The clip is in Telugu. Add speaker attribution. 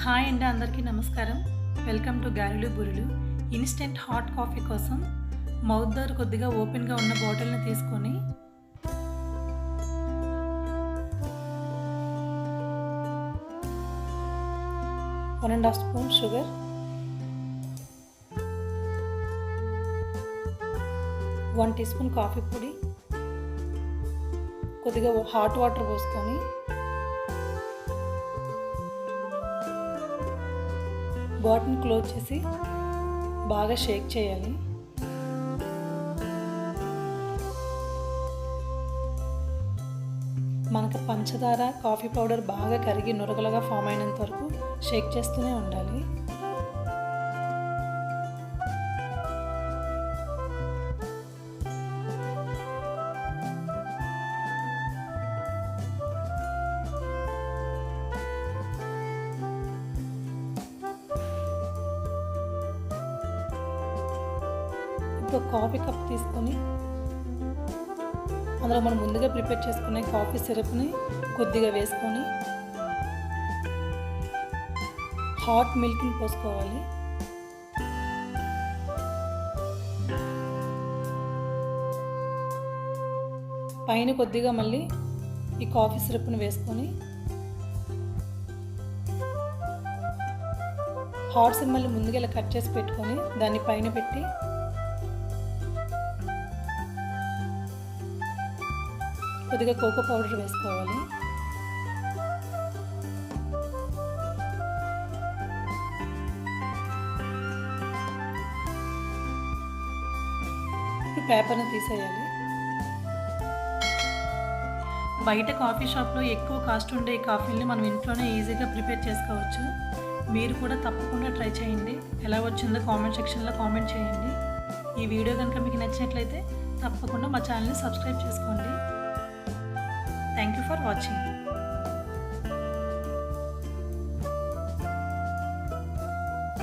Speaker 1: హాయ్ అండి, అందరికీ నమస్కారం. Welcome to Garelu Burulu. Instant hot coffee కోసం మౌత్ డోర్ కొద్దిగా ఓపెన్గా ఉన్న బాటిల్ని తీసుకొని one and half spoon sugar, 1 teaspoon coffee పొడి, కొద్దిగా హాట్ వాటర్ పోసుకొని బాటిల్ని క్లోజ్ చేసి బాగా షేక్ చేయాలి. మనకు పంచదార కాఫీ పౌడర్ బాగా కరిగి నురగలుగా ఫామ్ అయినంత వరకు షేక్ చేస్తూనే ఉండాలి. ఒక కాఫీ కప్ తీసుకొని అందులో మనం ముందుగా ప్రిపేర్ చేసుకునే కాఫీ సిరప్ని కొద్దిగా వేసుకొని హాట్ మిల్క్ని పోసుకోవాలి. పైన కొద్దిగా మళ్ళీ ఈ కాఫీ సిరప్ని వేసుకొని హాట్ సిమ్మల్ని ముందుగా ఇలా కట్ చేసి పెట్టుకొని దాన్ని పైన పెట్టి కొద్దిగా కోకో పౌడర్ వేసుకోవాలి. పేపర్ని తీసేయాలి. బయట కాఫీ షాప్లో ఎక్కువ కాస్ట్ ఉండే ఈ కాఫీని మనం ఇంట్లోనే ఈజీగా ప్రిపేర్ చేసుకోవచ్చు. మీరు కూడా తప్పకుండా ట్రై చేయండి. ఎలా వచ్చిందో కామెంట్ సెక్షన్లో కామెంట్ చేయండి. ఈ వీడియో కనుక మీకు నచ్చినట్లయితే తప్పకుండా మా ఛానల్ని సబ్స్క్రైబ్ చేసుకోండి. Thank you for watching.